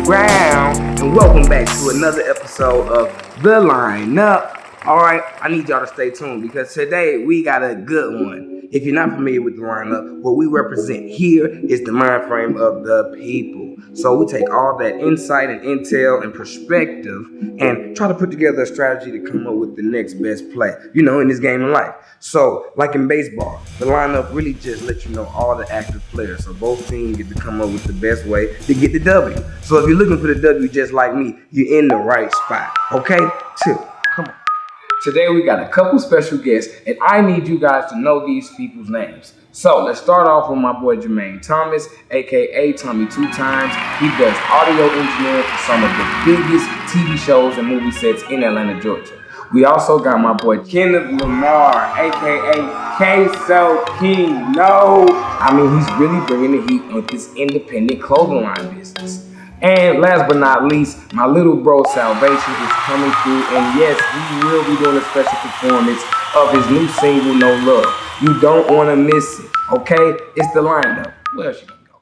Brown, and welcome back to another episode of The Lineup. Alright, I need y'all to stay tuned because today we got a good one. If you're not familiar with The Lineup, what we represent here is the mind frame of the people. So we take all that insight and intel and perspective and try to put together a strategy to come up with the next best play, in this game of life. So, like in baseball, the lineup really just lets you know all the active players. So both teams get to come up with the best way to get the W. So if you're looking for the W just like me, you're in the right spot. Okay? Chill. Come on. Today we got a couple special guests, and I need you guys to know these people's names. So let's start off with my boy Tommy2tymez, aka Tommy2tymez. He does audio engineering for some of the biggest TV shows and movie sets in Atlanta, Georgia. We also got my boy Kenneth Lamar, aka Queso King. He's really bringing the heat with this independent clothing line business. And last but not least, my little bro Salvatixn is coming through, and yes, he will be doing a special performance of his new single, No Love. You don't want to miss it, okay? It's The Lineup. Where else you gonna go?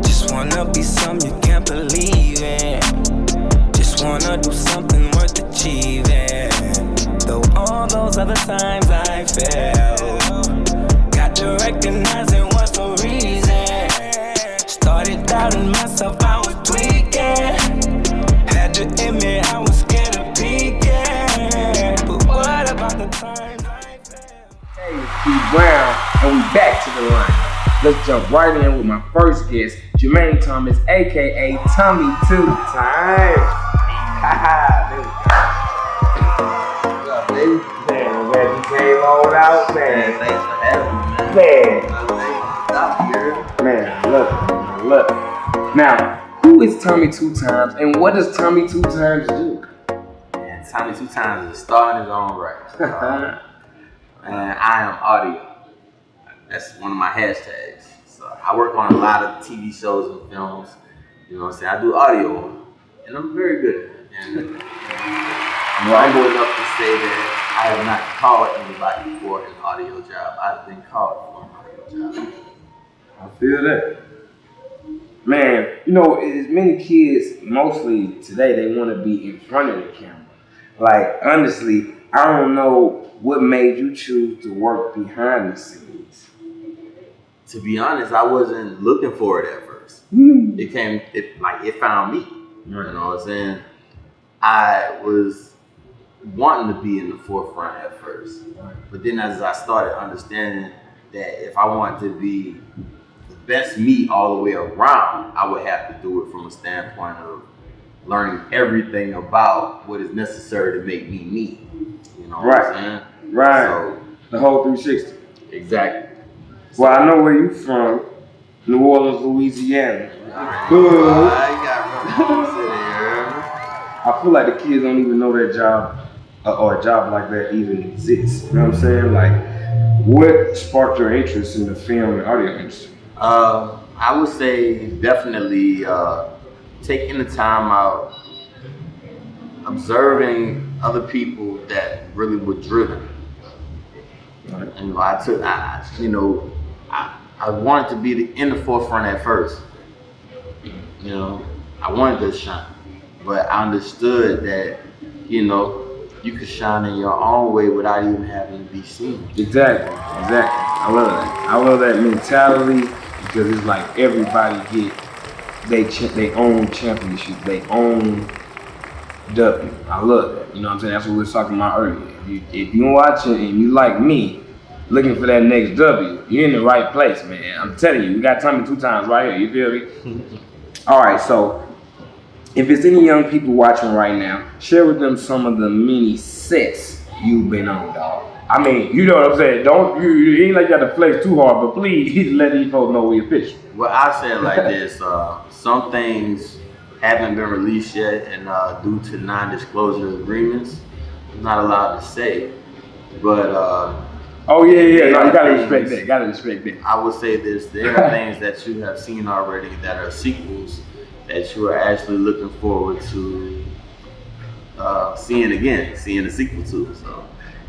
Just wanna be something you can't believe in. Just wanna do something worth achieving. Though all those other times I failed, to recognizing what's the reason. Started doubting myself, I was tweaking. Had to admit I was scared of peeking. But what about the times I failed? Hey, it's Kief Brown, and we back to the line. Let's jump right in with my first guest, Tommy2tymez, aka Tommy2tymez. Haha, there we go. What's up, baby? Man, I'm glad you came on out, man. Thanks for having me. Man, look. Now, who is Tommy2tymez and what does Tommy2tymez do? Man, Tommy2tymez is a star in his own right. And I am audio. That's one of my hashtags. So I work on a lot of TV shows and films. You know what I'm saying? I do audio, and I'm very good at it. And I'm humble enough to say that I have not called anybody for an audio job. I've been called for an audio job. I feel that. Man, as many kids, mostly today, they want to be in front of the camera. Like, honestly, I don't know what made you choose to work behind the scenes. To be honest, I wasn't looking for it at first. It found me. Right. You know what I'm saying? I was wanting to be in the forefront at first. But then as I started understanding that if I wanted to be the best me all the way around, I would have to do it from a standpoint of learning everything about what is necessary to make me me. You know what I'm saying? Right. So, the whole 360. Exactly. Well, I know where you from. New Orleans, Louisiana. I feel like the kids don't even know that job or a job like that even exists. You know what I'm saying? Like, what sparked your interest in the film and audio industry? I would say definitely taking the time out, observing other people that really were driven. Right. And I wanted to be in the forefront at first. I wanted to shine, but I understood that, you could shine in your own way without even having to be seen. Exactly. I love that. I love that mentality because it's like everybody get they own championship, they own W. I love that. You know what I'm saying? That's what we were talking about earlier. If you're watching and you like me, looking for that next W, you're in the right place, man. I'm telling you, we got Tommy2tymez right here. You feel me? All right, so if it's any young people watching right now, share with them some of the mini sets you've been on, dog. I mean, you know what I'm saying? You ain't like you got to flex too hard, but please let these folks know where you're pitching. Well, I say it like this: some things haven't been released yet, and due to non-disclosure agreements, I'm not allowed to say. But oh yeah, no, you gotta respect that. Gotta respect that. I would say this: there are things that you have seen already that are sequels that you are actually looking forward to seeing the sequel to. So,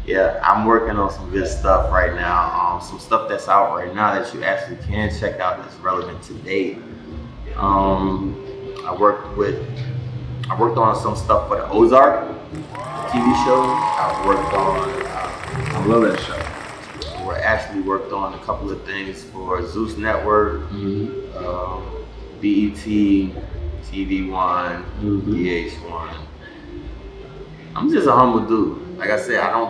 Yeah, I'm working on some good stuff right now. Some stuff that's out right now that you actually can check out that's relevant today. I worked on some stuff for the Ozark TV show. I worked on. I love that show. We actually worked on a couple of things for Zeus Network, BET, TV1, VH1. I'm just a humble dude. Like I said, I don't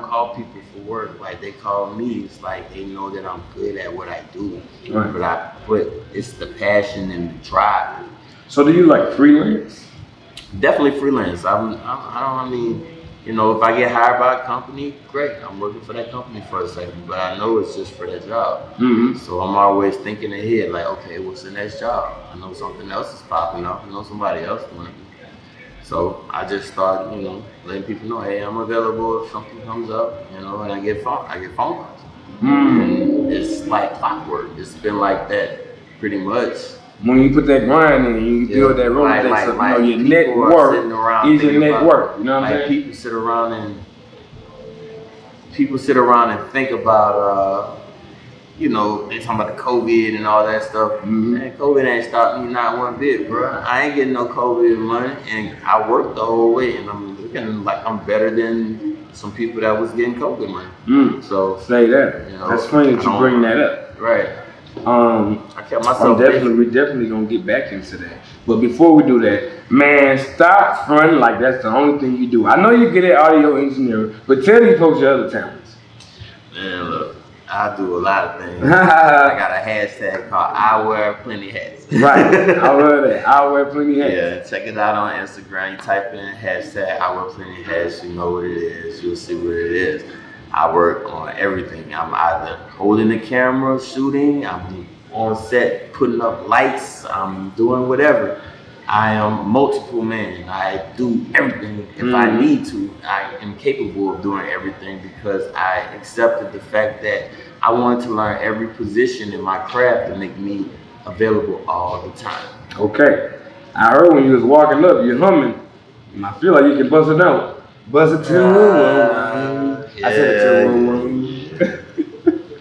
call people for work. Like they call me. It's like they know that I'm good at what I do. Right. But it's the passion and the drive. So do you like freelance? Definitely freelance. I mean, you know, if I get hired by a company, great. I'm working for that company for a second, but I know it's just for that job. So I'm always thinking ahead, like, okay, what's the next job? I know something else is popping up. I know somebody else doing it. So I just start, you know, letting people know, hey, I'm available if something comes up, you know, and I get phone calls. And it's like clockwork. It's been like that pretty much. When you put that grind in, you build that Rolodex, you know, your network is your network. You know what I'm saying? People sit around and think about, you know, they talking about the COVID and all that stuff. Man, COVID ain't stopped me not one bit, bro. I ain't getting no COVID money, and I worked the whole way, and I'm looking like I'm better than some people that was getting COVID money. So say that. You know, that's funny that you bring that up. Right. I kept myself we're definitely gonna get back into that. But before we do that, man, stop fronting like that's the only thing you do. I know you get at audio engineering, but tell these folks your other talents. Man, look, I do a lot of things. I got a hashtag called I Wear Plenty Hats. Right, I love that. I wear plenty hats. Yeah, check it out on Instagram. You type in hashtag I Wear Plenty Hats, you know what it is. You'll see what it is. I work on everything. I'm either holding the camera, shooting, I'm on set, putting up lights, I'm doing whatever. I am multiple man. I do everything. If I need to, I am capable of doing everything because I accepted the fact that I wanted to learn every position in my craft to make me available all the time. Okay. I heard when you was walking up, you're humming, and I feel like you can bust it out. Bust it to I said it to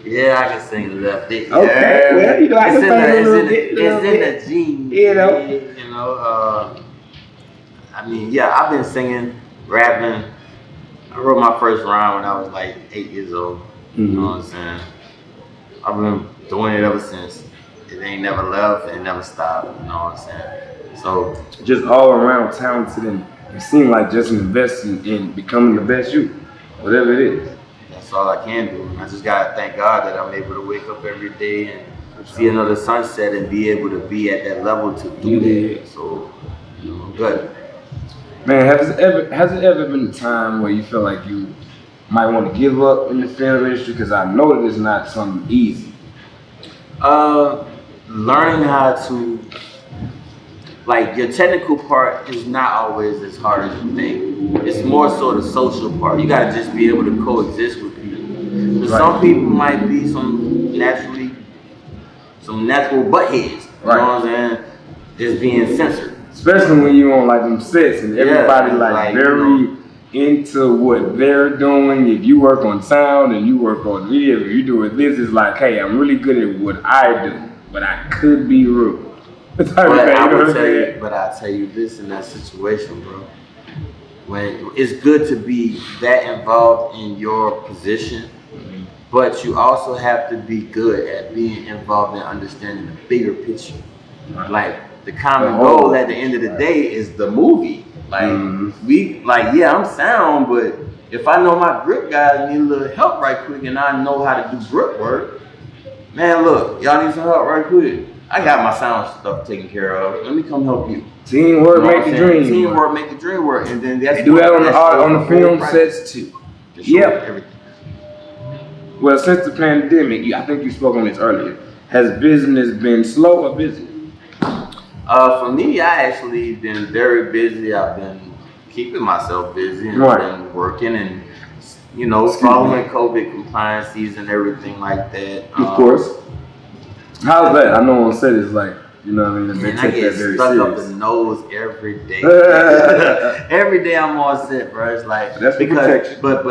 Yeah, I can sing left it. Okay, well, you know, I can sing a little bit. It's in the gene. You know. You know, I mean, yeah, I've been singing, rapping. I wrote my first rhyme when I was like 8 years old. You know what I'm saying? I've been doing it ever since. It ain't never left, it never stopped. You know what I'm saying? So just all around talented, and you seem like just investing in becoming the best you. Whatever it is. That's all I can do. I just gotta thank God that I'm able to wake up every day and see another sunset and be able to be at that level to do that. So, you know, I'm good. Man, has it ever been a time where you feel like you might want to give up in the film industry? Because I know that it's not something easy. Learning how to, like, your technical part is not always as hard as you think. It's more so the social part. You gotta just be able to coexist with people. Right. Some people might be some natural butt heads. You know what I'm saying? Just being censored. Especially when you on like them sets and everybody like very into what they're doing. If you work on sound and you work on video, you doing this, it's like, hey, I'm really good at what I do, but I could be rude. But I tell you this in that situation, bro. When it's good to be that involved in your position, but you also have to be good at being involved in understanding the bigger picture. Like the common goal at the end of the day is the movie. Like I'm sound, but if I know my grip guys need a little help right quick and I know how to do grip work, man, look, y'all need some help right quick. I got my sound stuff taken care of. Let me come help you. Teamwork make the dream. Teamwork make the dream work, and then that's do that on the film sets too. Yep. Everything. Well, since the pandemic, I think you spoke on this earlier. Has business been slow or busy? For me, I actually been very busy. I've been keeping myself busy and been working and following COVID compliances and everything like that. Of course. How's that? I know on set it's like You know what I mean? And I get stuck up the nose every day. Every day I'm on set, bro. It's like that's because protection. But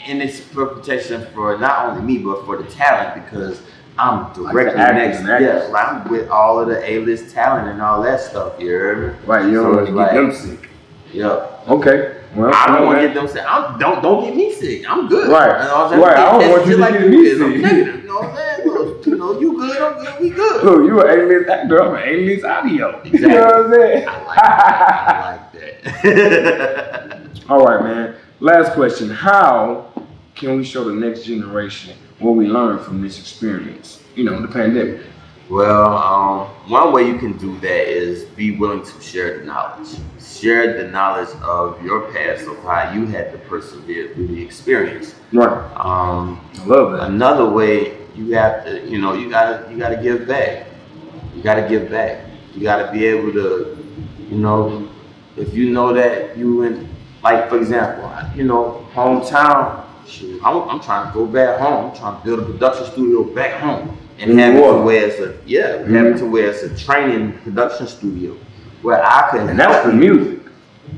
and it's for protection for not only me but for the talent because I'm directly next. Yeah, like I'm with all of the A-list talent and all that stuff. You heard me? Right. You don't want to get them sick. Yep. Okay. Well, I don't want to get them sick. Don't get me sick. I'm good. Right. You know what I'm right. I don't want you to like get me sick. I'm negative. You know what I'm saying? You know, you good. I'm good. We good. Look, you an A-list actor. I'm an A-list audio. Exactly. You know what I'm saying? I like that. All right, man. Last question. How can we show the next generation what we learned from this experience? You know, the pandemic. Well, one way you can do that is be willing to share the knowledge. Share the knowledge of your past of how you had to persevere through the experience. Right. I love that. Another way you have to, you gotta give back. You gotta give back. You gotta be able to, if you know that you in, like for example, hometown. Shoot, I'm trying to go back home. I'm trying to build a production studio back home. And have it to where it's a training production studio where I can. And that's for music.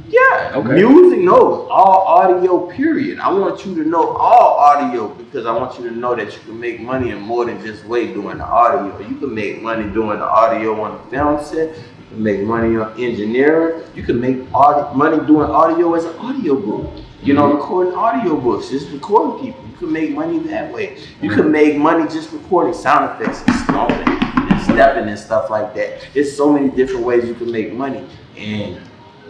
Yeah. Okay. Music, no, all audio. Period. I want you to know all audio because I want you to know that you can make money in more than just way doing the audio. You can make money doing the audio on the film set. You can make money on engineering. You can make money doing audio as an audio book. Recording audio books, just recording people. You can make money that way. You can make money just recording sound effects and stomping and stepping and stuff like that. There's so many different ways you can make money, and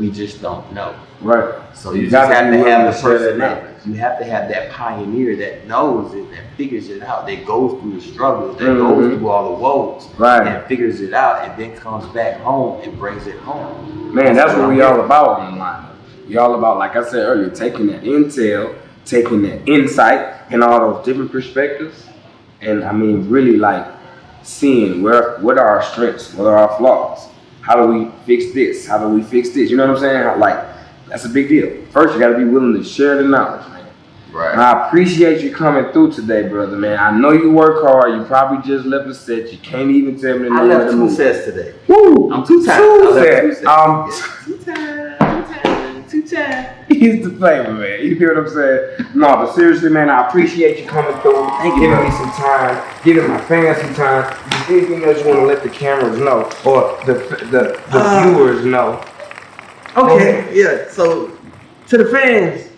we just don't know. Right. So you just have to have the person you have to have that pioneer that knows it, that figures it out, that goes through the struggles, that goes through all the woes, and figures it out, and then comes back home and brings it home. Man, that's what we all about on the line. We all about, like I said earlier, taking that intel, taking that insight and all those different perspectives, and I mean really like seeing what are our strengths, what are our flaws, how do we fix this, how do we fix this, you know what I'm saying? Like, that's a big deal. First, you gotta be willing to share the knowledge, man. Right. And I appreciate you coming through today, brother, man. I know you work hard. You probably just left the set. You can't even tell me the name of the movie. I left 2 sets today. Woo! I'm 2 times. Two times. He's the flavor, man. You hear what I'm saying? No, but seriously, man, I appreciate you coming through. Thank you, giving me some time, giving my fans some time. Is there anything else you want to let the cameras know or the viewers know? Okay, yeah. So to the fans,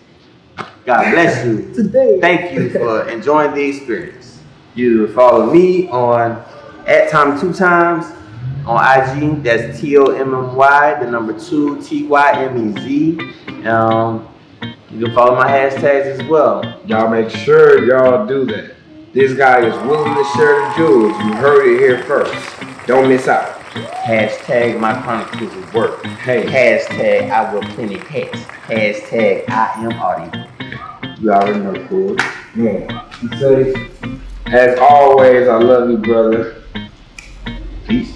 God bless you. Today. Thank you for enjoying the experience. You follow me on @Tommy2tymez on IG. That's TOMMY, the number 2 TYMEZ. You can follow my hashtags as well. Y'all make sure y'all do that. This guy is willing to share the jewels. You heard it here first. Don't miss out. Hashtag my chronicles of work. Hey. Hashtag I will plenty pets. Hashtag I am audio. You already know, cool. Man, you say, as always, I love you, brother. Peace.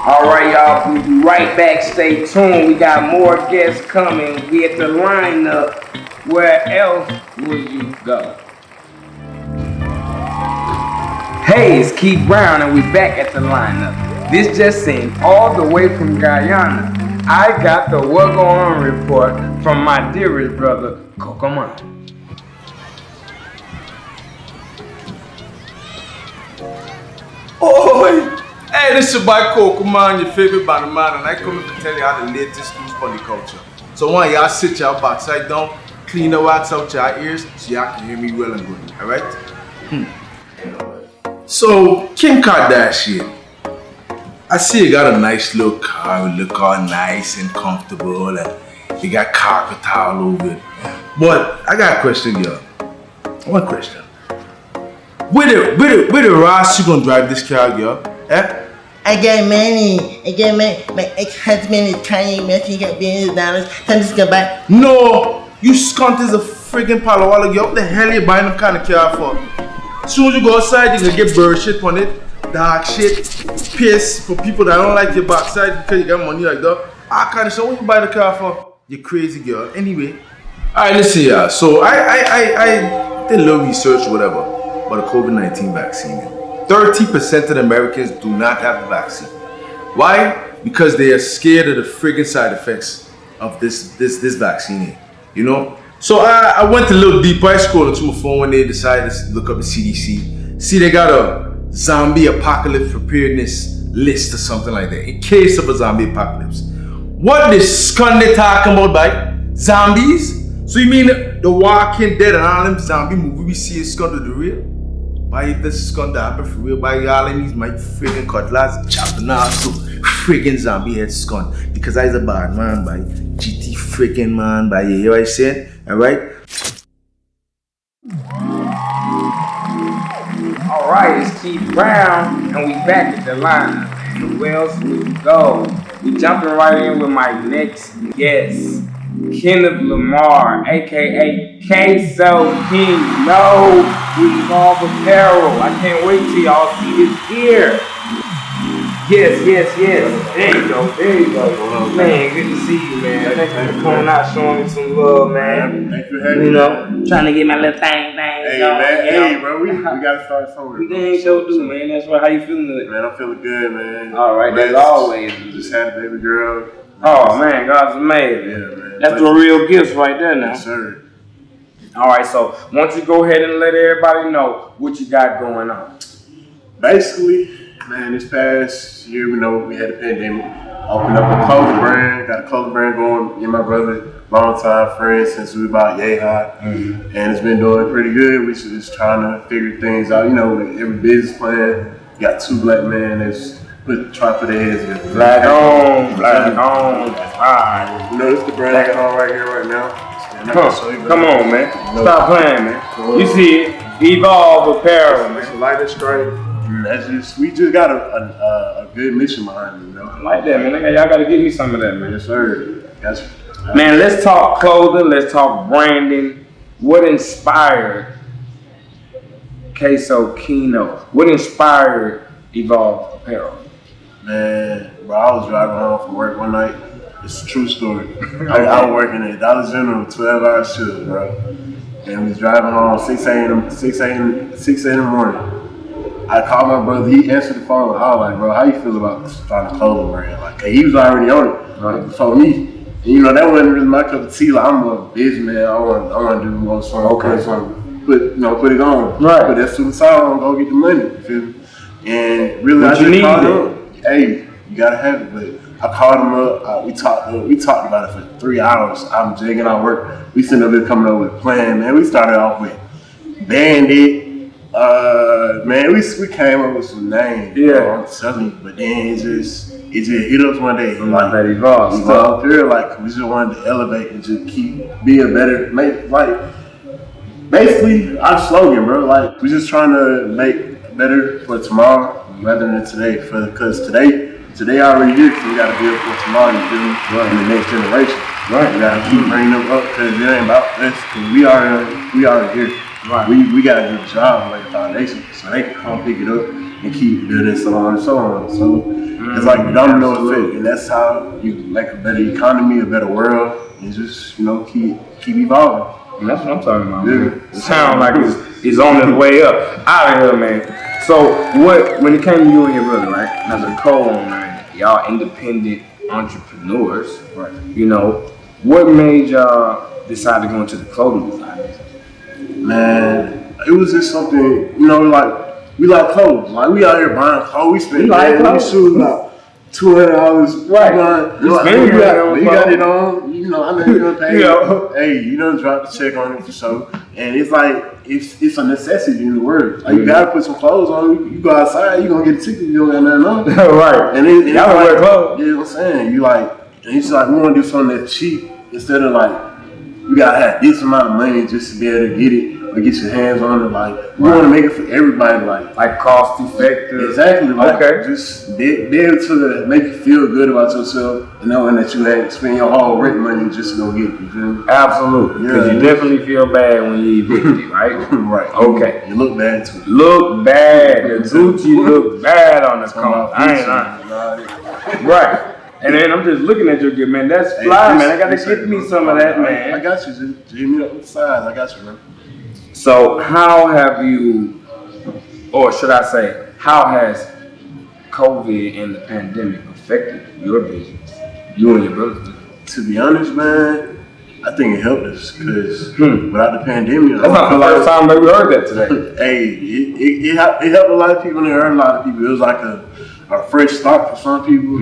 All right, y'all, we'll be right back. Stay tuned. We got more guests coming. We at the lineup. Where else would you go? Hey, it's Kief Brown, and we back at the lineup. This just in, all the way from Guyana. I got the What Go On report from my dearest brother, Coco Man. Oh, hey, this is your boy Coco Man, your favorite band man, and I come to tell you how the latest news on the culture. So I want y'all sit y'all backside down, clean the wax out your ears so y'all can hear me well and good, alright? So, Kim Kardashian, I see you got a nice little car, you look all nice and comfortable, and you got carpet all over it. But I got a question, girl. One question. Where the Ross you gonna drive this car, girl? Eh? I got money. My ex-husband is trying to make me get $billions. So I'm just gonna buy. No! You scunt is a freaking Palo Alto, girl. What the hell you buying them kind of car for? As soon as you go outside, you're gonna get bird shit on it, dark shit, piss for people that don't like your backside because you got money like that. I kind of so what you buy the car for? You crazy girl. Anyway, alright, let's see, y'all. So I did a little research, whatever, about the COVID-19 vaccine. 30% of the Americans do not have the vaccine. Why? Because they are scared of the friggin' side effects of this vaccine. You know? So I went a little deeper. I scrolled into my phone when they decided to look up the CDC. See, they got a zombie apocalypse preparedness list or something like that, in case of a zombie apocalypse. What the scum they talking about, by zombies? So you mean the Walking Dead and all them zombie movie we see is gonna do the real? By if this is gonna happen for real, by all them these my friggin' cutlass chopping off so friggin' zombie head scum. Because I's a bad man, by GT friggin' man, by you hear what I said? Alright? Alright, it's Kief Brown, and we back at the lineup. And where else we go? We jumping right in with my next guest, Kenneth Lamar, aka Salvatixn. No, we evolve apparel. I can't wait till y'all see his gear. Yes. There you go. Man, good to see you, man. Thank you for coming out, showing me some love, man. Thank you for having me. You know, trying to get my little thing. Hey, man. Hey, bro. We gotta start somewhere. We can sure do, man. That's right. How you feeling today? Man, I'm feeling good, man. All right, Blessed. that's always. Just had a baby girl. Oh man, God's amazing. Yeah, man. That's the real gifts right there now. Yes, sir. All right, so why don't you go ahead and let everybody know what you got going on? Basically, man, this past year, we had a pandemic. Opened up a clothing brand. Got a clothing brand going. Me and my brother, long-time friends since we were about yay high. And it's been doing pretty good. We just trying to figure things out. You know, with every business plan, you got two black men that's trying to put their heads together. Black on. That's right. You know, this is the brand I got on right here, right now. Come on, man. Stop playing, man. You see it. Evolve apparel, man. It's a lighter stripe. We just got a good mission behind it, you know. I like that, man. Y'all gotta give me some of that, man. Yes, sir. Gotcha. Man, let's talk clothing. Let's talk branding. What inspired Salvatixn? What inspired Evolve Apparel? Man, bro, I was driving home from work one night. It's a true story. I was working at Dollar General, 12-hour shift, bro. And we was driving home 6 a.m. in the morning. I called my brother, he answered the phone. I was like, bro, how you feel about starting a clothing brand? Like, he was already on it. Right. For me. And, you know, that wasn't really my cup of tea. Like, I'm a businessman. I want to do more something. Put it on. Right. But that's what I'm go get the money. You feel me? And really, but I just called him. Hey, you gotta have it. But I called him up. We talked about it for 3 hours. I'm jigging our work. We sitting up there coming up with a plan, man. We started off with Bandit. Man, we came up with some names. Yeah, I'm telling you. But then it just hit us one day. Like that evolved. Here, like we just wanted to elevate and just keep being better. Basically our slogan, bro. Like we're just trying to make better for tomorrow rather than today. Because today already here. So we got to build for tomorrow. You feel me? Right. And the next generation. Right. We got to keep bringing them up because it ain't about us. Because we already here. Right. We got a good job, like a foundation, so they can come pick it up and keep building so on and so on. So it's like the domino effect, and that's how you make a better economy, a better world, and just keep evolving. And that's what I'm talking about. Yeah. It sounds like it's on its way up, out of here, man. So when it came to you and your brother, right, as a co-owner, y'all independent entrepreneurs, right? You know, what made y'all decide to go into the clothing design? Man, it was just something, like we like clothes. Like we out here buying clothes. We spend we shoot about $200. Right. You got it on. I know you're gonna pay. Hey, you done drop the check on it for sure. And it's like it's a necessity in the world. Like you gotta put some clothes on. You go outside, you gonna get a ticket. You don't got nothing on. Right. And y'all don't wear clothes. You know what I'm saying? And it's like we want to do something that's cheap instead of like you gotta have this amount of money just to be able to get it or get your hands on it. Like we want to make it for everybody. Like cost effective. Exactly. Like, just be able to make you feel good about yourself and knowing that you had to spend your whole rent money just to go get it. You feel me? Absolutely. Because you definitely feel bad when you evicted, right? Right. Okay. You look bad too. Look bad. The Gucci look bad on the car. I ain't lying. Right. And then I'm just looking at your gear, man. That's fly, man. I gotta get me some of that, man. I got you. Just give me the size. I got you, man. So how have you, or should I say, how has COVID and the pandemic affected your business, you and your brother's business? To be honest, man, I think it helped us because without the pandemic, that's not the first time that we heard that today. Hey, it helped a lot of people and it hurt a lot of people. It was like a fresh start for some people.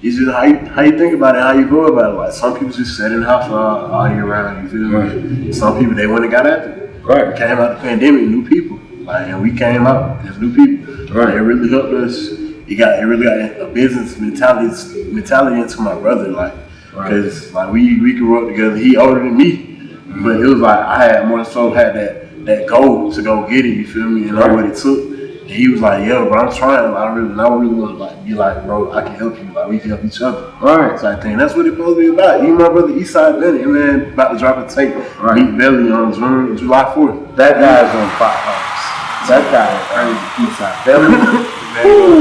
It's just how you think about it, how you go about it. Like some people just sat in the house all year round. You feel me? Some people they went and got after it. Right. We came out the pandemic, new people. Like, and we came out as new people. Right. It really helped us. It really got a business mentality into my brother. Like, because like we grew up together. He older than me, but it was like I had more so had that goal to go get it. You feel me? And I what it took. And he was like, "Yo, bro, I'm trying. I don't really want to like be like, bro, I can help you. Like we can help each other." Right. So I think that's what it's supposed to be about. You, my brother, Eastside Benny, man, about to drop a tape. Meet Belly on July 4th. That guy's on fire. That guy is Eastside Belly.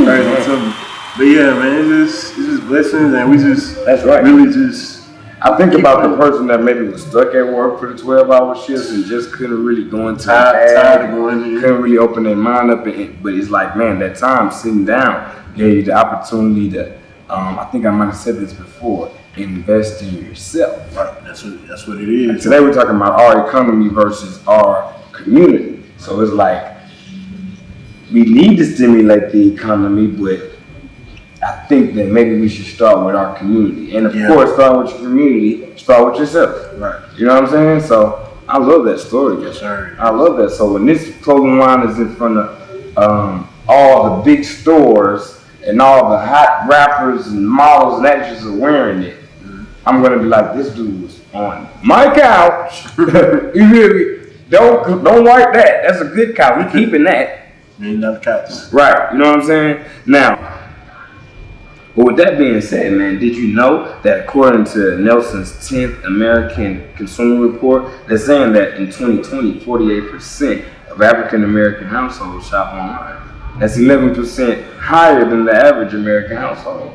Crazy to me. But yeah, man, it's just blessings, and we just really just. I think about the person that maybe was stuck at work for the 12-hour shifts and just couldn't really go into tired of going in. Couldn't really open their mind up. But it's like, man, that time sitting down gave you the opportunity to, I think I might have said this before, invest in yourself. Right, that's what it is. And today we're talking about our economy versus our community. So it's like, we need to stimulate the economy, but I think that maybe we should start with our community. And of course, start with your community, start with yourself. Right. You know what I'm saying? So I love that story. Yes, sir. I love that. So when this clothing line is in front of all the big stores and all the hot rappers and models and actresses are wearing it, I'm going to be like, this dude was on my couch. You feel me? Don't wipe that. That's a good couch. We keeping that. Another couch. Right. You know what I'm saying? Now, but with that being said, man, did you know that according to Nelson's 10th American Consumer Report, they're saying that in 2020, 48% of African American households shop online. That's 11% higher than the average American household.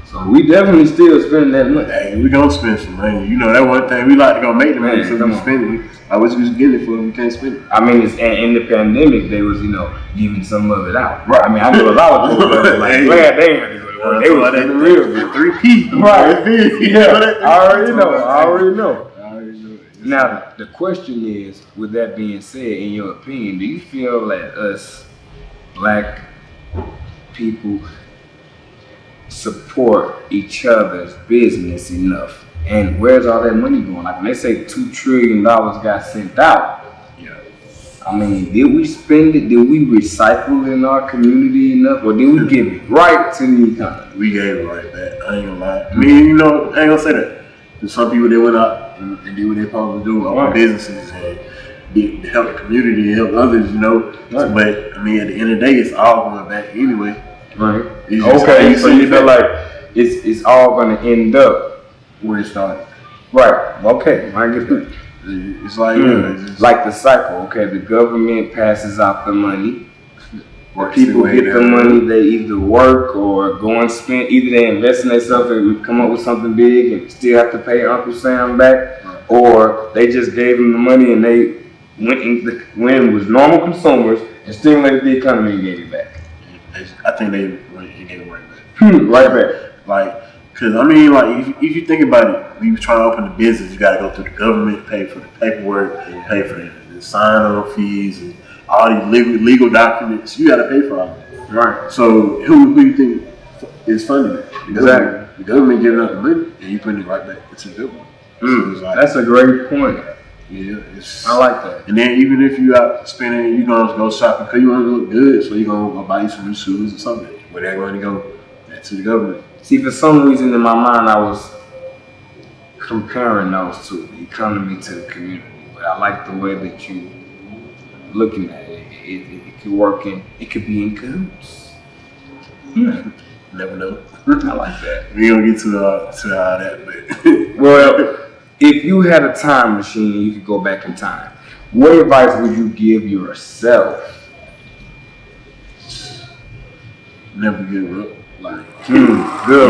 So we definitely still spending that money. Hey, we gonna spend some money. You know that one thing we like to go make the money, so we spend it. I was just getting it for we can't spend it. I mean, in the pandemic, they was giving some of it out. Right. I mean, I know a lot of people that were like, glad they had to go to work. They was getting real good. 3P. Right. Yeah. I already know. Now the question is, with that being said, in your opinion, do you feel that us black people support each other's business enough? And where's all that money going? Like when they say $2 trillion got sent out. Yeah. I mean, did we spend it? Did we recycle in our community enough? Or did we give it right to the economy? We gave it right back. I ain't gonna lie. I mean, I ain't gonna say that. There's some people that went out and did what they're supposed to do, open businesses and help the community and help others, Right. But I mean, at the end of the day, it's all going back anyway. Right. Okay, so you feel like it's all going to end up where it started. Right. Okay, I get that. It's like like the cycle. Okay, the government passes out the money. People get the money. They either work or go and spend. Either they invest in themselves and come up with something big and still have to pay Uncle Sam back, or they just gave them the money and they went with normal consumers and stimulated the economy and gave it back. I think they gave it right back. Right back. Like, cause I mean, like if you think about it, when you try to open a business, you gotta go through the government, pay for the paperwork, pay for the sign-on fees, and all these legal documents. You gotta pay for all that. Right. So who do you think is funding it? Exactly. The government giving out the money, and you putting it right back into the government. So that's a great point. Yeah, I like that. And then even if you out spending, you gonna go shopping because you want to look good, so you gonna go buy you some new shoes or something. Where that money go? Back to the government. See, for some reason in my mind, I was comparing those two, the economy to the community. But I like the way that you looking at it. It could work it could be in cahoots. Never know. I like that. We don't get to all that, but well, if you had a time machine and you could go back in time, what advice would you give yourself? Never give up. Like, good.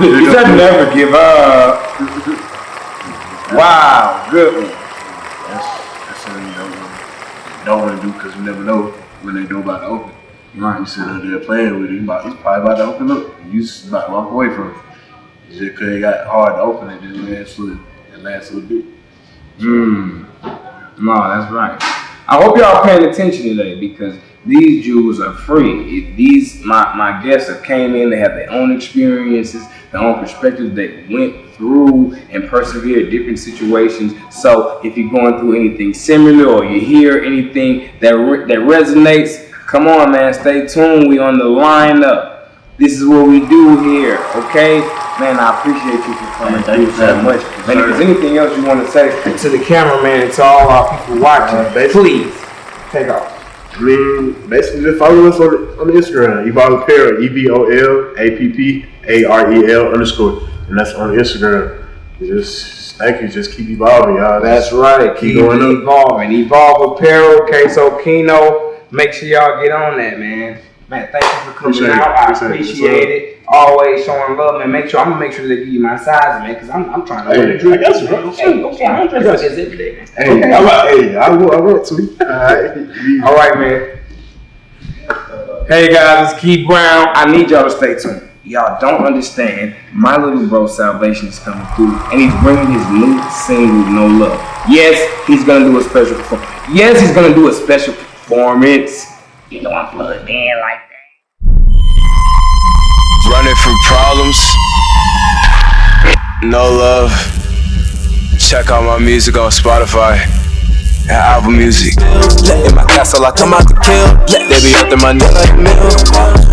You said never give up. Wow, good one. That's something you don't know. don't want to do because you never know when they know about to open. Right. You sit up there playing with it, he's probably about to open up. And you just about to walk away from it. It's just because it got hard to open it, it lasts a little bit. No, that's right. I hope y'all paying attention today because these jewels are free. These my guests have came in, they have their own experiences, their own perspectives. They went through and persevered different situations. So if you're going through anything similar or you hear anything that resonates, come on, man, stay tuned. We on the lineup. This is what we do here, okay? Man, I appreciate you for coming. Thank you so much. Man, if there's anything else you want to say to the cameraman and to all our people watching, please take off. I mean, basically just follow us on the Instagram, Evolve Apparel, EVOLAPPAREL _, and that's on Instagram. Just thank you, just keep evolving, y'all. That's right, keep evolving. Evolve Apparel, Queso Kino. Make sure y'all get on that, man. Man, thank you for coming out. I appreciate it. Always showing love, man. I'm gonna make sure they give you my size, man, because I'm trying to wear the dress. I got you, bro. Okay, I'm dressed like this every day, man. Hey, I want to. All right, man. Hey guys, it's Kief Brown. I need y'all to stay tuned. Y'all don't understand. My little bro Salvatixn is coming through, and he's bringing his new single, No Love. Yes, he's gonna do a special performance. Yes, he's gonna do a special performance. You know I'm plugged in like that. Running from problems, no love. Check out my music on Spotify and Apple Music. In my castle, I come out to kill. They be after my neck like milk.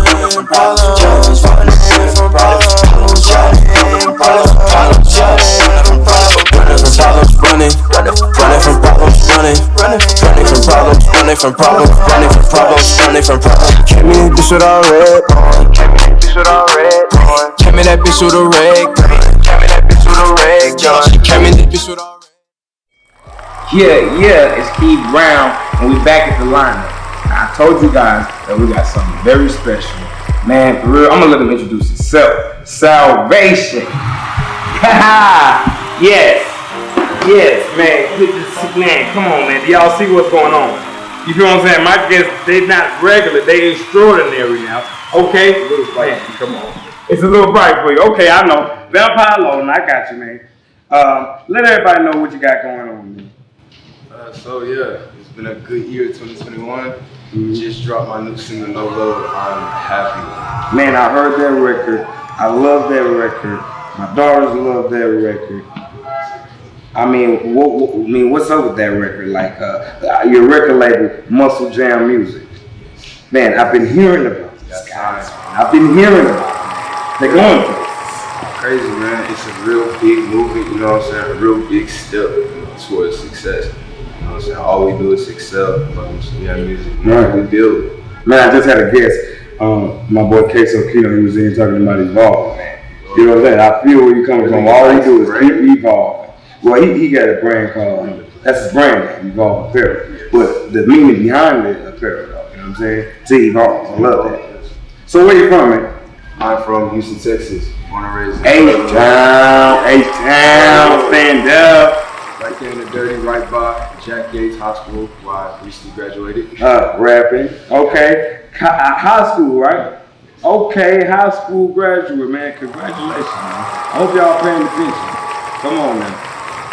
Running from problems, running from problems, running from problems. Give me a bitch with all red on. Give me that bitch with a red. Give me that bitch with a red. Give me that bitch with all red. Yeah, it's Kief Brown, and we back at the lineup. I told you guys that we got something very special. Man, for real, I'm gonna let him introduce himself. Salvatixn. Yes, man. Man, come on, man. Do y'all see what's going on? You feel what I'm saying? My guests, they not regular, they extraordinary now. Okay? A little bright, man, come on. It's a little bright for you. Okay, I know. Vampire Loading, I got you, man. Let everybody know what you got going on, man. So yeah, it's been a good year, 2021. Just dropped my new single, No Love. I'm happy. Man, I heard that record. I love that record. My daughters love that record. I mean, what's up with that record? Like your record label, Muscle Jam Music. Man, I've been hearing about this guys. I've been hearing about it. They're going through it. Crazy, man. It's a real big movement, you know what I'm saying? A real big step towards success. You know what I'm saying? All we do is excel. We have music. Right. We build. Man, I just had a guest. My boy Queso Kino, he was in talking about Evolve, man. You know what I'm saying? I feel where you're coming from. All he do is keep evolving. Well, he got a brand called, that's his brand name, Evolve Apparel. But the meaning behind it, apparel, though, you know what I'm saying? To evolve. I love that. So where you from, man? I'm from Houston, Texas. Born and raised in H-Town, stand up. right there in the dirty, right by Jack Yates Hospital, where I recently graduated. Rapping. Okay. High school, right? Okay, high school graduate, man. Congratulations, man. I hope y'all paying attention. Come on now.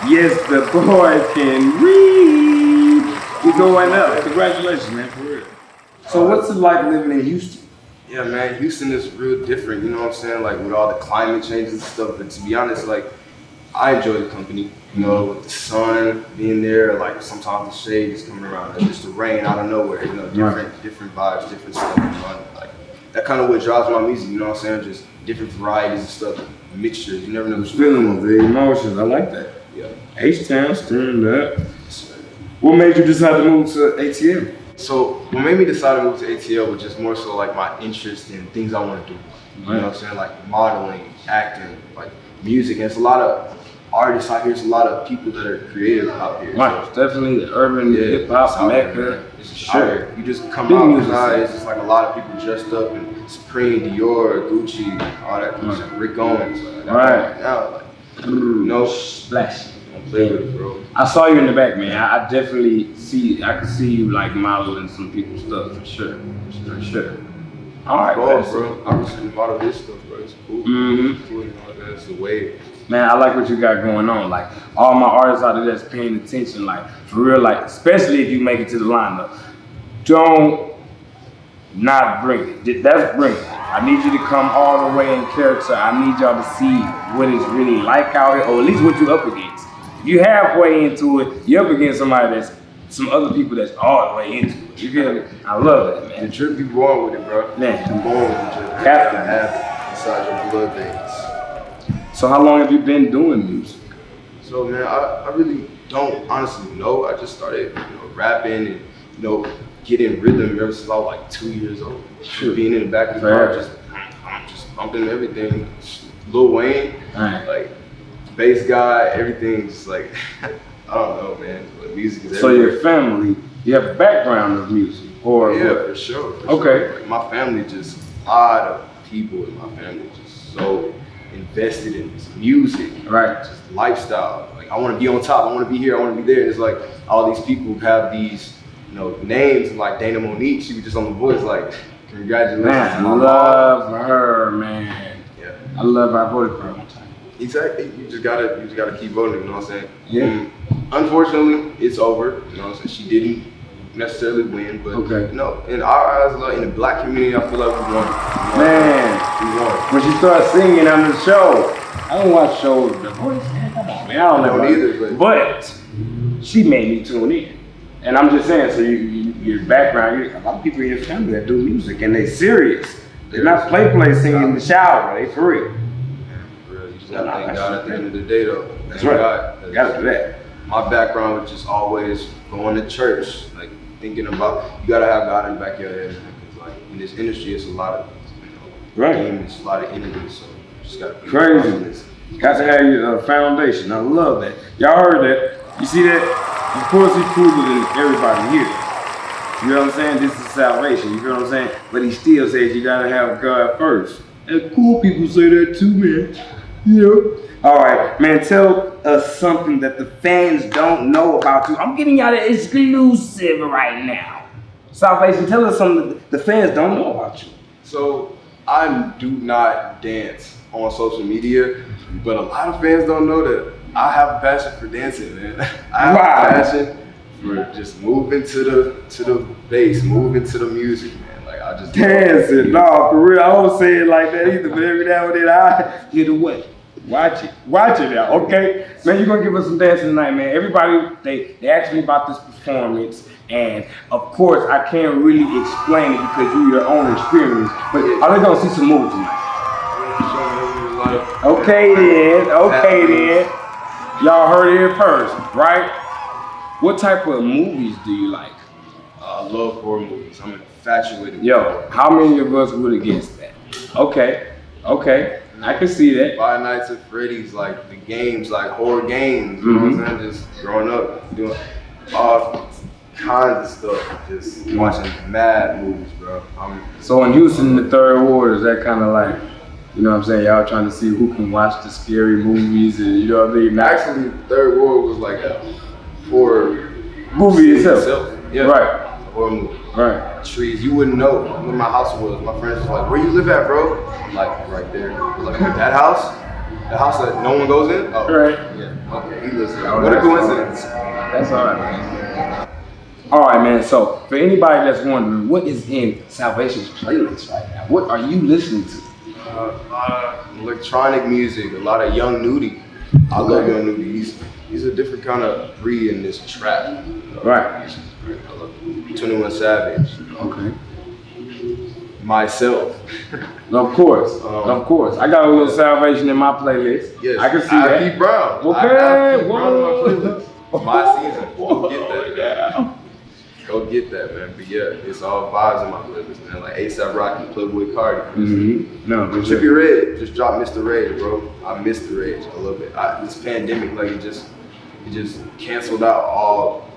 Yes, the boys can read. We going up. Congratulations, man, for real. So what's it like living in Houston? Yeah, man, Houston is real different, you know what I'm saying? Like with all the climate changes and stuff, but to be honest, like I enjoy the company, you know, with the sun being there, like sometimes the shade is coming around, and just the rain out of nowhere, you know, different vibes, different stuff, you know, like that kind of what drives my music, you know what I'm saying? Just different varieties and stuff, mixtures, you never know what you're Feelings, the emotions, I like that. Yeah. H-Town, stirring up. What made you decide to move to ATL? So what made me decide to move to ATL was just more so like my interest in things I want to do. You know what I'm saying? Like modeling, acting, like music. And it's a lot of artists out here. It's a lot of people that are creative out here. Right, So, definitely the urban hip hop mecca. it's just out here. You just come out, it's just like a lot of people dressed up in Supreme, Dior, Gucci, all that kind of stuff. Rick Owens. Like, Right. now, like, you know, Splash. Don't play with it, bro. I saw you in the back, man. I definitely I can see you like modeling some people's stuff for sure. For sure. All right, Bro. I receive a lot of this stuff, bro. It's cool. Mm-hmm. It's cool, you know, that's the wave. Man, I like what you got going on. Like all my artists out there that's paying attention, like for real, like especially if you make it to the lineup, don't not bring it. That's bring it. I need you to come all the way in character. I need y'all to see what it's really like out here, or at least what you up against. If you halfway into it, you're up against somebody that's some other people that's all the way into it. You feel me? I love that, man. The drip, you born with it, bro. Man. You born with the drip. You Have to have it inside your blood veins. So how long have you been doing music? So man, I really don't honestly know. I just started, rapping and getting rhythm ever since I was like 2 years old. Sure. Being in the back of the car, just bumping everything. Lil Wayne, like bass guy, everything just like I don't know, man. But music is So everywhere. your family, you have a background of music, or yeah, what? for sure. Okay. Like, my family just a lot of people in my family just so invested in this music, Right. Just lifestyle. Like I want to be on top. I want to be here. I want to be there. It's like all these people who have these, names like Dana Monique. She was just on The Voice. Like, congratulations. Man, to I my love mom. her, man. Yeah. I love her. I voted for her one time. Exactly. You just gotta keep voting. You know what I'm saying? Yeah. And unfortunately, it's over. You know what I'm saying? She didn't necessarily win, but Okay. in our eyes, like in the black community, I feel like we won. Man, We won. when she started singing on the show, I don't watch shows. The Voice, man, come on, man. I don't know I don't either, but she made me tune in. And I'm just saying, so your background, a lot of people in your family that do music, and they serious. They're not play singing in the shower. They for real. For real, you just gotta thank God at the end of the day, though. That's Thank right. God. Gotta do that. My background was just always going to church, like thinking about you gotta have God in the back of your head, because like in this industry, it's a lot of Right. demons, a lot of enemies, so you just gotta be Crazy. Got to have your foundation. I love that. Y'all heard that. You see that? Of course, he's cooler than everybody here. You know what I'm saying? This is salvation. You know what I'm saying? But he still says you gotta have God first. And cool people say that too, man. Yeah. All right, man. Tell us something that the fans don't know about you. I'm giving y'all the exclusive right now. Salvation, tell us something that the fans don't know about you. So I do not dance on social media, but a lot of fans don't know that I have a passion for dancing, man. I have Wow. a passion for just moving to the bass, moving to the music, man. Like I just Dancing, no, for real. I don't say it like that either, but every now and then I hear the what? Watch it now, okay? Man, you're gonna give us some dancing tonight, man. Everybody, they asked me about this performance, and of course, I can't really explain it because you're your own experience, but are they gonna see some moves tonight? Okay then. Y'all heard it here first, right? What type of movies do you like? I love horror movies. I'm infatuated with Yo, horror. how many of us would have guessed that? Okay, I can see that. Five Nights at Freddy's, like the games, like horror games. You know what I'm saying? Just growing up, doing all kinds of stuff, just watching mad movies, bro. So in Houston, the third ward, is that kind of like, you know what I'm saying, y'all trying to see who can watch the scary movies and you know what I mean? Actually, Third World was like a horror Movie itself. Yeah. Right. A horror movie. Right. Trees, you wouldn't know where my house was. My friends was like, "Where you live at, bro?" I'm like, right there. Like that house, the house that no one goes in. Oh, Right. Yeah. Okay, he lives there. Oh, What a that's coincidence. That's all right, man. All right, man. So for anybody that's wondering, what is in Salvation's playlist right now? What are you listening to? A lot of electronic music, a lot of Young Nudie. I love Young Nudie. He's a different kind of breed in this trap. Right. I love 21 Savage. Okay. Myself. Of course. I got a little Salvation in my playlist. Yes. I can see I have that. Kief Brown. Okay, I have Kief Brown on my whoa. playlist. My season. Go get that. Man. Go get that, man. But yeah, it's all vibes in my playlist, man. Like A$AP Rocky, Playboy Cardi. Mm-hmm. No, for sure. Trippie Redd just dropped Mr. Rage, bro. I missed the Rage a little bit. This pandemic, like it just canceled out all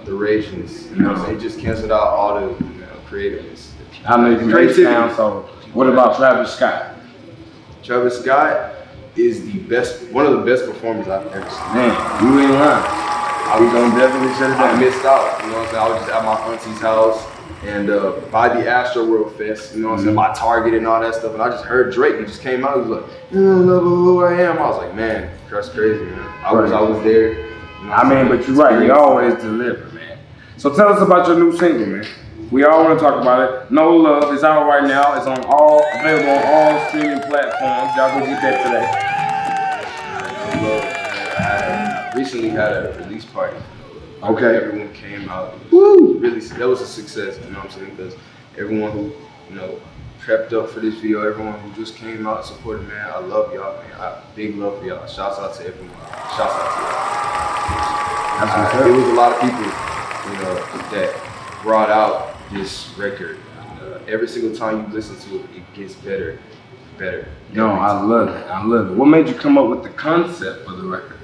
the rageness. You know what I'm saying? It just canceled out all the creativeness. I know you can break it down, so what about Travis Scott? Travis Scott, is one of the best performers I've ever seen. Man, you ain't lying. I was gonna definitely shut it I down. missed out, you know what I'm saying? I was just at my auntie's house and by the Astro World Fest, you know what I'm saying, by Target and all that stuff, and I just heard Drake and just came out. He was like, "You don't know who I am." I was like, man, that's crazy, man. I was there. You know I mean, but you're right. You always deliver, man. So tell us about your new single, man. We all want to talk about it. No Love is out right now. It's available on all streaming platforms. Y'all go get that today. I recently had a release party. Okay. Everyone came out. Woo! Really, that was a success, you know what I'm saying? Because everyone who, you know, prepped up for this video, everyone who just came out and supported, man, I love y'all, man. Big love for y'all. Shouts out to everyone. Shouts out to y'all. There was a lot of people, you know, that brought out this record. Every single time you listen to it, it gets better. No, I love it. I love it. What made you come up with the concept for the record?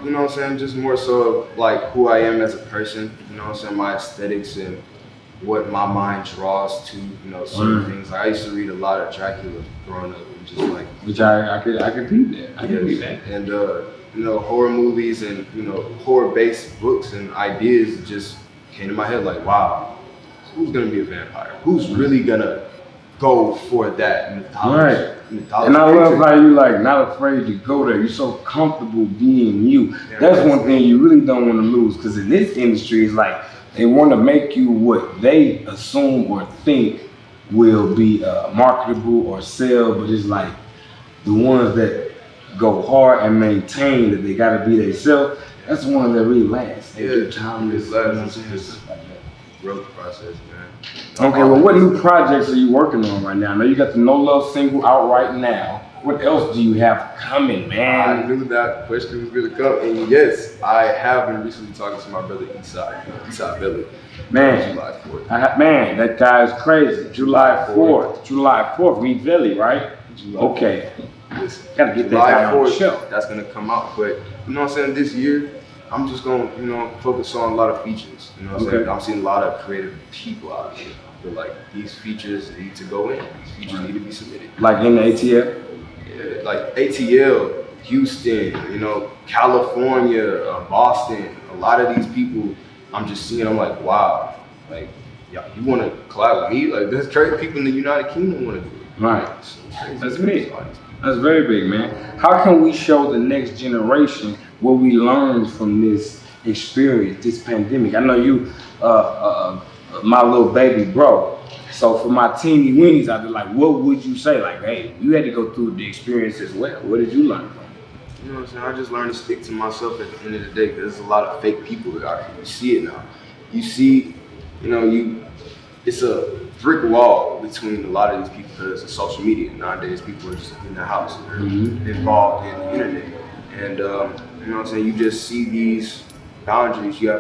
You know what I'm saying? Just more so of like who I am as a person, you know what I'm saying? My aesthetics and what my mind draws to, you know, certain things. Like, I used to read a lot of Dracula growing up and just like. Which I could read that. I could read that. And, you know, horror movies and, you know, horror-based books and ideas just came to my head like, wow, who's gonna be a vampire? Who's really gonna go for that mythology? Right. And I love how you like not afraid to go there. You're so comfortable being you. Yeah, that's one thing you really don't want to lose, because in this industry, it's like they want to make you what they assume or think will be marketable or sell, but it's like the ones that go hard and maintain that they got to be themselves. That's the ones that really last. Yeah, timeless. Just growth process, man. Okay, well, what new projects are you working on right now? I know you got the No Love single out right now. What else do you have coming, man? I knew that question was gonna come, and yes, I have been recently talking to my brother Eastside Billy. Man, July 4th. Man, that guy's crazy. July 4th, meet Billy, right? Okay. Listen, Gotta get that July guy on the 4th, show. that's gonna come out, but you know what I'm saying? This year, I'm just gonna, you know, focus on a lot of features. You know what I'm saying? I'm seeing a lot of creative people out here. I feel like these features need to go in. These features need to be submitted. Like in the ATL? Yeah, like ATL, Houston, you know, California, Boston. A lot of these people, I'm just seeing. I'm like, wow, like, yeah, you want to collab with me? Like, there's crazy people in the United Kingdom want to do it. Right. So That's big. That's very big, man. How can we show the next generation what we learned from this experience, this pandemic? I know you, my little baby bro. So for my teeny weenies out there, like, what would you say? Like, hey, you had to go through the experience as well. What did you learn from it? You know what I'm saying? I just learned to stick to myself at the end of the day, because there's a lot of fake people out here. You see it now. You see, you know, it's a brick wall between a lot of these people because of social media. Nowadays, people are just in their house. They're involved in the internet. And, you know what I'm saying? You just see these boundaries. You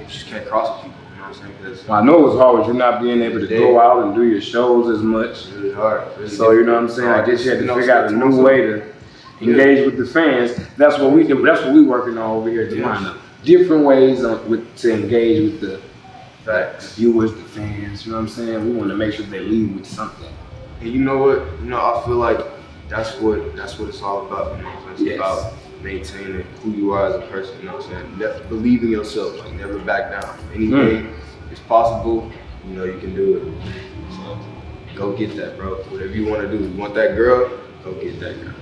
just can't cross with people. You know what I'm saying? Because I know it's hard with you not being able to go out and do your shows as much. it's really hard. Really So you know what I'm saying? I guess you had to figure out a new way to engage with the fans. That's what we do. That's what we working on over here at the lineup. Different ways to engage with the viewers, the fans. You know what I'm saying? We want to make sure they leave with something. And you know what? You know, I feel like that's what it's all about. You know what I'm saying? It's about maintaining who you are as a person. You know what I'm saying? Believe in yourself. Like, never back down. Anything is possible. You know you can do it. So go get that, bro. Whatever you want to do. You want that girl? Go get that girl.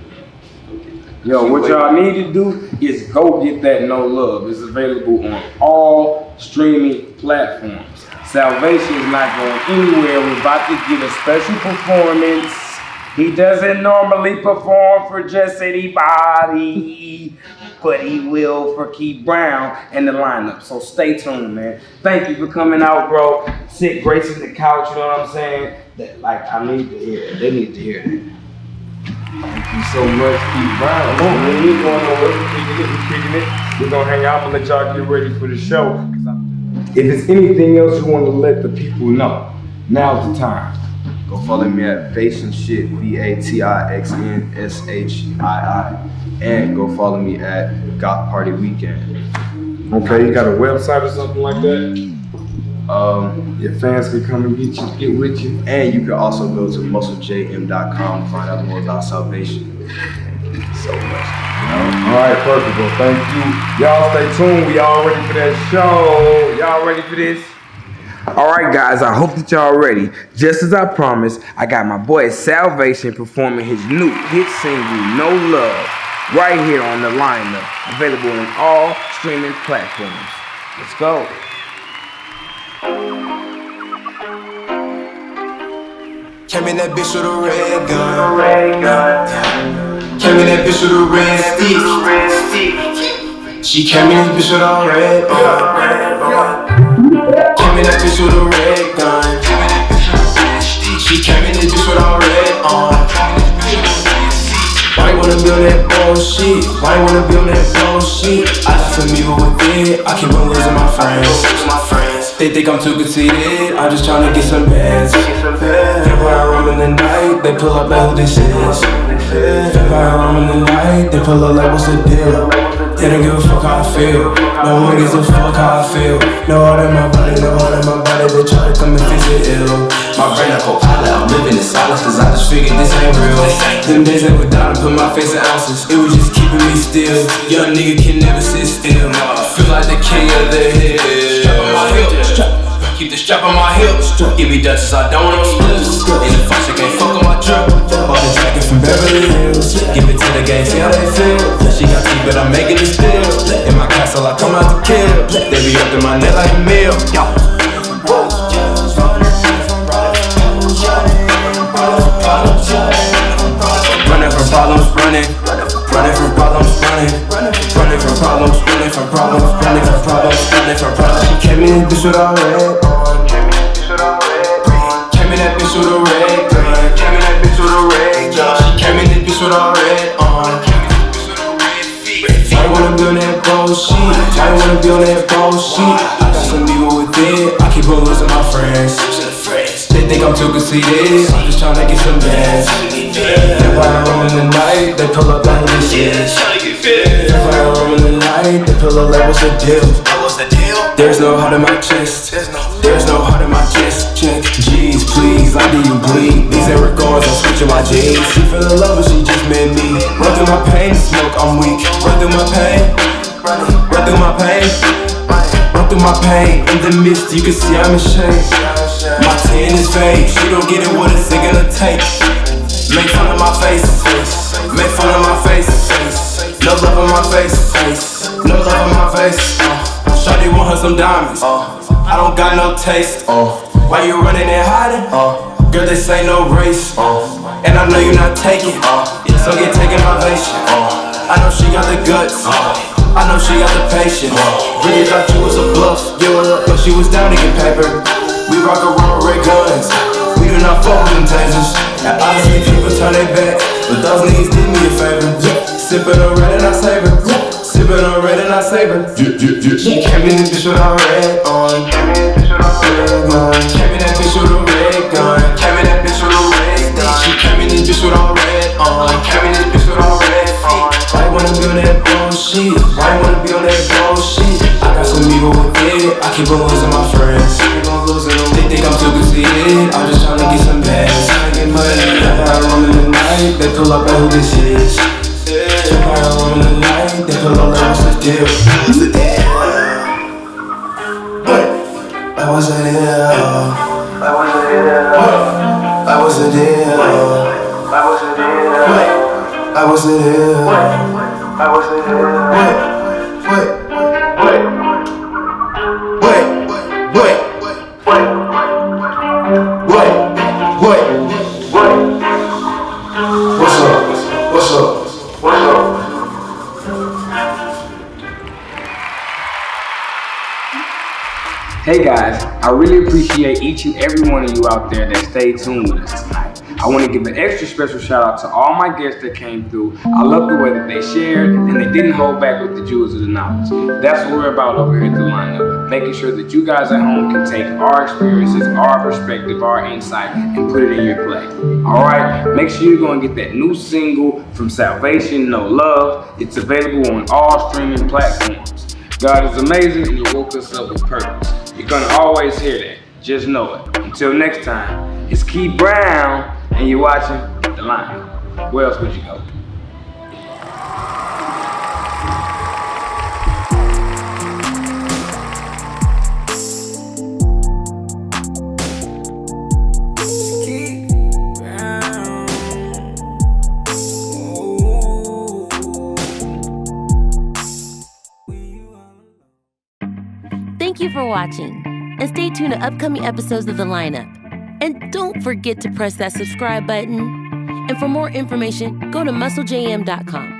Yo, what y'all need to do is go get that No Love. It's available on all streaming platforms. Salvation is not going anywhere. We're about to get a special performance. He doesn't normally perform for just anybody, but he will for Kief Brown and the lineup. So stay tuned, man. Thank you for coming out, bro. Sit gracing the couch, you know what I'm saying? I need to hear it. They need to hear it. Thank you so much, Kief Brown. Come on, man. We ain't going nowhere. We're kicking it. We're going to hang out. I'm going to let y'all get ready for the show. If there's anything else you want to let the people know, now's the time. Go follow me at Vaixn Shit, VATIXNSHII. And go follow me at Goth Party Weekend. Okay, you got a website or something like that? Your fans can come and get with you. And you can also go to musclejm.com to find out more about Salvatixn. So much. All right, perfect. Well, thank you. Y'all stay tuned. We all ready for that show. Y'all ready for this? All right, guys. I hope that y'all ready. Just as I promised, I got my boy Salvatixn performing his new hit single, No Love, right here on the lineup. Available on all streaming platforms. Let's go. Came in that bitch with a red gun. Came in that bitch with a red stick. She came in this bitch with a red gun. Came in that bitch with a red gun. She came in this bitch with a red on. Why you wanna be on that bullshit? Why you wanna be on that bullshit? I just am evil with it. I keep on losing my friends. They think I'm too conceited. I'm just tryna get some bands. Vampire room in the night. They pull up like who this is. Vampire room in the night. They pull up like what's the deal? They don't give a fuck how I feel. No one gives a fuck how I feel. No heart in my body, no heart in my body. They try to come and fix it ill. My brain a co-pilot, I'm living in silence, cause I just figured this ain't real. Them days I went down and put my face in ounces. It was just keeping me still. Young nigga can never sit still. Feel like the king of the hill. Strap on my hip, keep the strap on my hip. Give me Dutchess, I don't want no splits. In the function, can't fuck on my drip. Bought the jacket from Beverly Hills. Give it to the gang, see how they feel. She got teeth, but I'm making it still. In my castle, I come out to kill. They be up in my neck like a meal. Running from problems, running from problems, running from problems, running from problems, running from problems, running from problems. She came in this bitch with a red on. Came in that bitch with a red gun. Came in that bitch with a red gun. She came in this bitch with a red on. Why you wanna be on that bullshit? Why you wanna be on that bullshit? I got some evil with it. I keep on losing my friends. They think I'm too conceited. I'm just tryna get some bands. Vampire room in the night. They pull up like who this is. Vampire room in the night. They pull up like what's the deal? There's no heart in my chest. There's no heart in my chest. Check. Jeez, please, I do you bleed. These ain't regards, I'm switching my jeans. She fell in love, but she just met me. Run through my pain, smoke, I'm weak. Run through my pain. Run through my pain. Run through my pain. In the mist, you can see I'm in shame. My tan is fake. She don't get it, what is it gonna take? Make fun of my face. Make fun of my face. No love on my face. No love on my face. Shawty want her some diamonds. I don't got no taste. Why you running and hiding? Girl, this ain't no race. And I know you're not taking. So get taken ovation. I know she got the guts. I know she got the patience. Really thought you was a bluff. But she was down to get paper. We rock around with red guns. We do not fuck with them tasers. And honestly, people turn their back. But those niggas did me a favor. Sippin' on red and I savor. Sippin' on red and I savor. She came in this bitch with a red on. Came in that bitch with a red gun. Came in that bitch with a red gun. She came in this bitch with a red on. Came in this bitch with a red on. Why you wanna be on that bullshit? Why you wanna be on that bullshit? I got some evil with it. I keep on losing my friends. They think I'm too conceited. I'm just tryna get some bags. Vampire room in the night. They pull up like who this is. Vampire room in the night. They pull up like what's the deal? What's the deal? That was a deal. That was a deal. That was a deal. That was a deal. That was a deal. That was a deal. What's up? Hey guys, I really appreciate each and every one of you out there that stayed tuned with us tonight. I want to give an extra special shout out to all my guests that came through. I love the way that they shared and they didn't hold back with the jewels of the knowledge. That's what we're about over here at the lineup, making sure that you guys at home can take our experiences, our perspective, our insight, and put it in your play. Alright, make sure you're going to get that new single from Salvatixn, No Love. It's available on all streaming platforms. God is amazing and He woke us up with purpose. You're gonna always hear that. Just know it. Until next time, it's Kief Brown, and you're watching The Lineup. Where else would you go? Thank you for watching, and stay tuned to upcoming episodes of The Lineup. And don't forget to press that subscribe button. And for more information, go to musclejm.com.